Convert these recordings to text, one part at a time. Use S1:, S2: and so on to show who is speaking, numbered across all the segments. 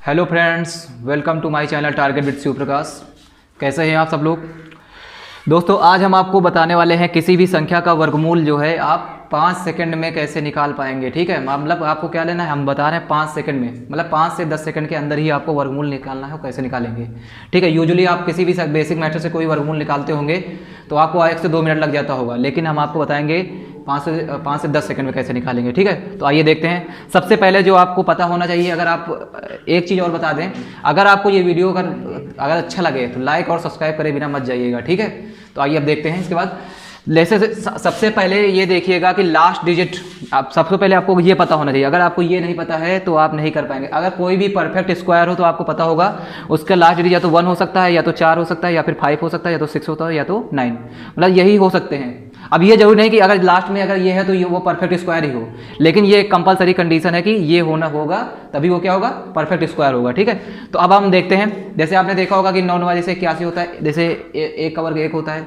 S1: Hello friends, welcome to my channel target with Shiv Prakash. कैसे हैं आप सब लोग। दोस्तों, आज हम आपको बताने वाले हैं किसी भी संख्या का वर्गमूल जो है आप 5 सेकंड में कैसे निकाल पाएंगे। ठीक है, मतलब आपको क्या लेना है, हम बता रहे हैं 5 सेकंड में, मतलब 5 से 10 सेकंड के अंदर ही आपको वर्गमूल निकालना है। कैसे निकालेंगे, ठीक है। यूजुअली आप किसी भी बेसिक मैथड से कोई वर्गमूल निकालते होंगे तो आपको 1 से 2 मिनट लग जाता होगा, लेकिन हम आपको बताएंगे 5 से 10 सेकंड में कैसे निकालेंगे। ठीक है, तो आइए देखते हैं। सबसे पहले जो आपको पता होना चाहिए, अगर आप एक चीज़ और बता दें, अगर आपको ये वीडियो अगर अच्छा लगे तो लाइक और सब्सक्राइब करे बिना मत जाइएगा। ठीक है, तो आइए अब देखते हैं। इसके बाद जैसे सबसे पहले ये देखिएगा कि लास्ट डिजिट, आप सबसे पहले आपको ये पता होना चाहिए। अगर आपको ये नहीं पता है तो आप नहीं कर पाएंगे। अगर कोई भी परफेक्ट स्क्वायर हो तो आपको पता होगा उसका लास्ट डिजिट या तो 1 हो सकता है, या तो 4 हो सकता है, या फिर 5 हो सकता है, या तो 6 होता है, या तो 9, मतलब यही हो सकते हैं। अब ये जरूरी नहीं कि अगर लास्ट में अगर ये है तो ये वो परफेक्ट स्क्वायर ही हो, लेकिन ये एक कंपलसरी कंडीशन है कि ये होना होगा, तभी वो क्या होगा, परफेक्ट स्क्वायर होगा। ठीक है, तो अब हम देखते हैं। जैसे आपने देखा होगा कि 9 जैसे 81 होता है, जैसे 1 का वर्ग 1 होता है।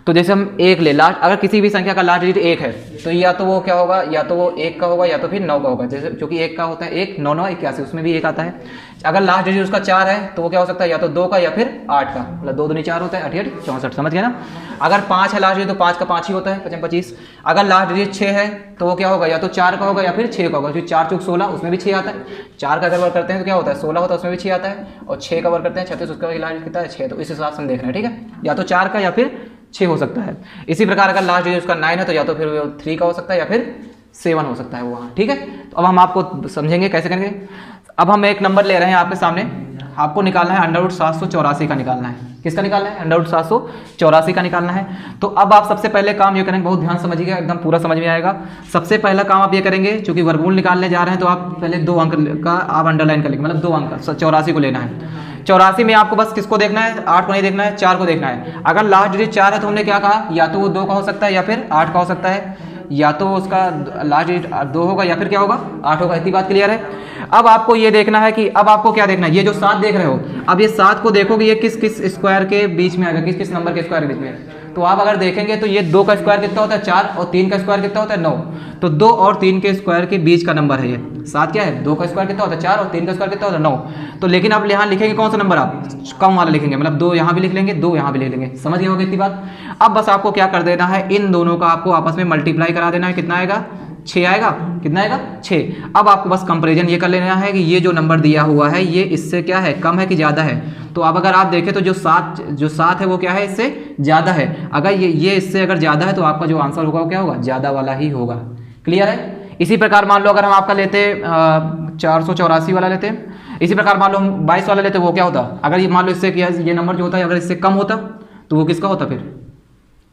S1: तो जैसे हम 1 ले लास्ट, अगर किसी भी संख्या का लास्ट डिजिट 1 है तो या तो वो क्या होगा, या तो वो 1 का होगा या तो फिर 9 का होगा। जैसे क्योंकि 1 का होता है 1, 9 9 81, उसमें भी 1 आता है। अगर लास्ट डिजिट उसका 4 है तो वो क्या हो सकता है, या तो 2 का या फिर 8 का, मतलब 2 दूनी 4 होता है, 8 8 64, समझ गए ना। अगर 5 है लास्ट डिजिट तो 5 का 5 ही होता है, 5 25। अगर लास्ट डिजिट 6 है तो वो क्या होगा, या तो 4 का होगा या फिर 6 का होगा। क्योंकि 4 चौक 16, उसमें भी 6 आता है। 4 का अगर वर्ग करते हैं तो क्या होता है, 16 होता है, उसमें भी 6 आता है। और 6 का वर्ग करते हैं 36, उसका लास्ट कितना है, 6। तो इस हिसाब से हम देख रहे हैं। ठीक है, या तो 4 का या फिर 6 हो सकता है। इसी प्रकार अगर लास्ट डिजिट उसका 9 है तो या तो फिर 3 का हो सकता है या फिर 7 हो सकता है वहाँ। ठीक है, तो अब हम आपको समझेंगे कैसे करेंगे। अब हम एक नंबर ले रहे हैं आपके सामने, आपको निकालना है अंडर रूट 784 का निकालना है। किसका निकालना है, अंडर रूट 784 का निकालना है। तो अब आप सबसे पहले काम ये करेंगे, बहुत ध्यान समझिएगा, एकदम पूरा समझ में आएगा। सबसे पहला काम आप ये करेंगे, चूंकि वर्गमूल निकालने जा रहे हैं तो आप पहले 2 अंक का आप अंडरलाइन कर लेंगे, मतलब 2 अंक 84 को लेना है। 84 में आपको बस किसको देखना है, 8 को नहीं देखना है, 4 को देखना है। अगर लास्ट डिजिट 4 है तो हमने क्या कहा, या तो वो 2 का हो सकता है या फिर 8 का हो सकता है, या तो उसका लास्ट डिजिट 2 होगा या फिर क्या होगा, 8 होगा। इतनी बात क्लियर है। अब आपको ये देखना है कि अब आपको क्या देखना है, ये जो 7 देख रहे हो, अब ये 7 को देखोगे ये किस किस स्क्वायर के बीच में आएगा, किस किस नंबर के स्क्वायर के बीच में। तो आप अगर देखेंगे तो ये 2 का स्क्वायर कितना होता है, 4, और 3 का स्क्वायर कितना होता है, 9। तो 2 और 3 के स्क्वायर के बीच का नंबर है ये 7। क्या है, 2 का स्क्वायर कितना होता है 4, और 3 का स्क्वायर कितना होता है 9। तो लेकिन आप यहाँ लिखेंगे कौन सा नंबर, आप कम वाला लिखेंगे, मतलब 2 यहाँ भी लिख लेंगे, 2 यहाँ भी लिख लेंगे। समझ गए होगे इतनी बात। अब बस आपको क्या कर देना है, इन दोनों का आपको आपस में मल्टीप्लाई करा देना है। कितना आएगा, 6 आएगा। कितना आएगा, 6। अब आपको बस कंपेरिजन ये कर लेना है कि ये जो नंबर दिया हुआ है ये इससे क्या है, कम है कि ज़्यादा है। तो अब अगर आप देखें तो जो 7 है वो क्या है, इससे ज़्यादा है। अगर ये इससे अगर ज़्यादा है तो आपका जो आंसर होगा वो क्या होगा, ज़्यादा वाला ही होगा। क्लियर है। इसी प्रकार मान लो अगर हम आपका लेते 484 वाला लेते, इसी प्रकार मान लो हम 22 वाला लेते, वो क्या होता, अगर ये मान लो इससे क्या, ये नंबर जो होता है अगर इससे कम होता तो वो किसका होता, फिर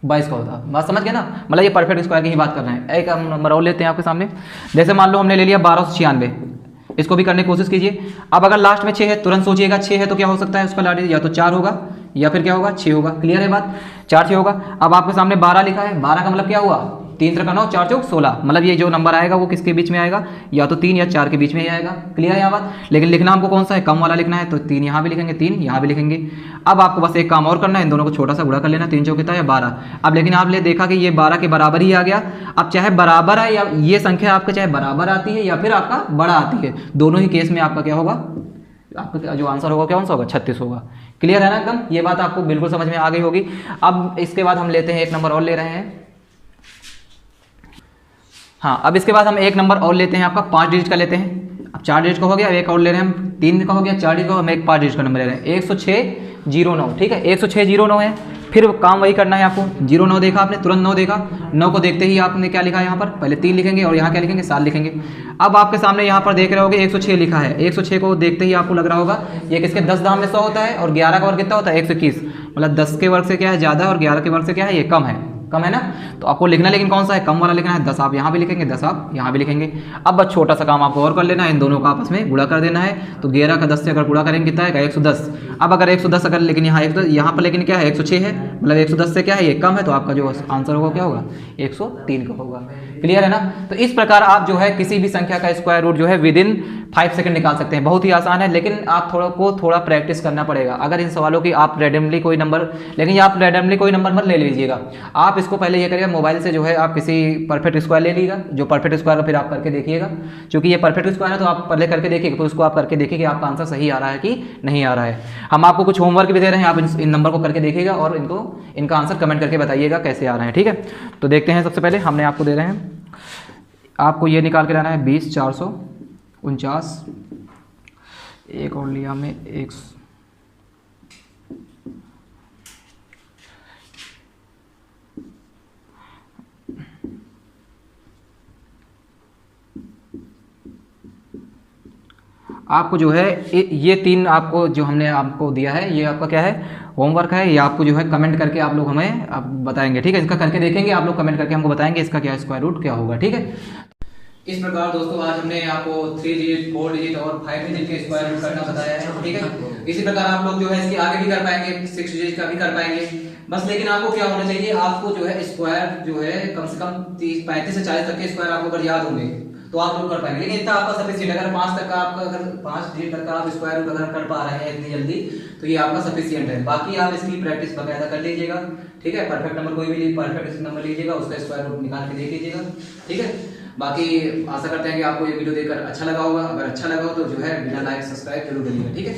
S1: 22 का होता। बात समझ गए ना, मतलब ये परफेक्ट स्क्वायर की ही बात कर रहे हैं। एक हम नंबर और लेते हैं आपके सामने। जैसे मान लो हमने ले लिया 1296, इसको भी करने की कोशिश कीजिए। अब अगर लास्ट में 6 है, तुरंत सोचिएगा 6 है तो क्या हो सकता है, उसका लास्ट या तो 4 होगा या फिर क्या होगा, 6 होगा। क्लियर है बात, 4 6 होगा। अब आपके सामने 12 लिखा है, 12 का मतलब क्या हुआ, 3 3 9, 4 चौक 16, मतलब ये जो नंबर आएगा वो किसके बीच में आएगा, या तो 3 या 4 के बीच में ही आएगा। क्लियर है यहाँ बात। लेकिन लिखना हमको कौन सा है, कम वाला लिखना है, तो 3 यहाँ भी लिखेंगे, 3 यहाँ भी लिखेंगे। अब आपको बस एक काम और करना है, इन दोनों को छोटा सा गुणा कर लेना, 3 चौक कितना है 12। अब लेकिन आपने देखा कि ये 12 के बराबर ही आ गया। अब चाहे बराबर है या ये संख्या आपका चाहे बराबर आती है या फिर आपका बड़ा आती है, दोनों ही केस में आपका क्या होगा, आपका जो आंसर होगा कौन सा होगा, 36 होगा। क्लियर है ना एकदम, ये बात आपको बिल्कुल समझ में आ गई होगी। अब इसके बाद हम लेते हैं एक नंबर और ले रहे हैं। हाँ, अब इसके बाद हम एक नंबर और लेते हैं, आपका 5 डिजिट का लेते हैं। अब 4 डिजिट का हो गया, अब एक और ले रहे हैं हम, 3 का हो गया, 4 डिजिट का, हम एक 5 डिजिट का नंबर ले रहे हैं, 10609। ठीक है, 10609 है। फिर काम वही करना है आपको, 09 देखा आपने, तुरंत 9 देखा, 9 को देखते ही आपने क्या लिखा है यहाँ पर, पहले 3 लिखेंगे और यहाँ क्या लिखेंगे, 7 लिखेंगे। अब आपके सामने यहाँ पर देख रहे होगे 106 लिखा है। 106 को देखते ही आपको लग रहा होगा ये किसके 10 दाम में 100 होता है, और 11 का वर्ग कितना होता है, 121, मतलब 10 के वर्ग से क्या है ज़्यादा है और 11 के वर्ग से क्या है, ये कम है। कम है ना, तो आपको लिखना लेकिन कौन सा है, कम वाला लिखना है। 10 आप यहाँ भी लिखेंगे, 10 आप यहाँ भी लिखेंगे। अब बस छोटा सा काम आपको और कर लेना है, इन दोनों का आपस में गुणा कर देना है। तो 11 का 10 से अगर गुणा करेंगे कितना आएगा, 110। अब अगर 110 अगर, लेकिन यहाँ पर लेकिन क्या है, 106 है, मतलब 110 से क्या है, ये कम है, तो आपका जो आंसर होगा क्या होगा, 103 का होगा। क्लियर है ना। तो इस प्रकार आप जो है किसी भी संख्या का स्क्वायर रूट जो है विदिन 5 सेकंड निकाल सकते हैं। बहुत ही आसान है, लेकिन आप थोड़ा प्रैक्टिस करना पड़ेगा। अगर इन सवालों की आप रैंडमली कोई नंबर, लेकिन आप रैंडमली कोई नंबर मत ले लीजिएगा, आप इसको पहले ये करिएगा, मोबाइल से जो है आप किसी परफेक्ट स्क्वायर ले लीजिएगा, जो परफेक्ट स्क्वायर फिर आप करके देखिएगा। क्योंकि ये परफेक्ट स्क्वायर है तो आप पहले करके देखिएगा, तो उसको आप करके देखिए कि आपका आंसर सही आ रहा है कि नहीं आ रहा है। हम आपको कुछ होमवर्क भी दे रहे हैं, आप इन नंबर को करके देखिएगा और इनका आंसर कमेंट करके बताइएगा कैसे आ रहे हैं, ठीक है। तो देखते हैं, सबसे पहले हमने आपको दे रहे हैं, आपको ये निकाल के लाना है 20,449, एक और लिया में एक, आपको जो है ये 3 आपको जो हमने आपको दिया है, ये आपका क्या है, होमवर्क है। ये आपको जो है कमेंट करके आप लोग हमें आप बताएंगे, ठीक है। इसका करके देखेंगे, आप लोग कमेंट करके हमको बताएंगे इसका क्या स्क्वायर रूट क्या होगा, ठीक है। इस प्रकार दोस्तों आज हमने आपको 3 डिजिट, 4 डिजिट और 5 डिजिट के स्क्वायर रूट करना बताया है, ठीक है। इसी प्रकार आप लोग जो है इसके आगे भी कर पाएंगे, 6 डिजिट का भी कर पाएंगे बस। लेकिन आपको क्या होना चाहिए, आपको जो है स्क्वायर जो है कम से कम 35 से 40 तक के स्क्वायर आपको अगर याद होंगे तो आप लोग कर पाएंगे। लेकिन इतना आपका सफिशिएंट, अगर 5 तक का आपका, अगर 5 डिजिट तक का आप स्क्वायर रूट अगर कर पा रहे हैं इतनी जल्दी, तो ये आपका सफिशिएंट है। बाकी आप इसकी प्रैक्टिस बकायदा कर लीजिएगा, ठीक है। परफेक्ट नंबर कोई भी परफेक्ट नंबर लीजिएगा, उसका स्क्वायर रूट निकाल के देख लीजिएगा, ठीक है। बाकी आशा करते हैं कि आपको ये वीडियो देखकर अच्छा लगा होगा। अगर अच्छा लगा हो तो जो है बिना लाइक सब्सक्राइब जरूर करिएगा, ठीक है।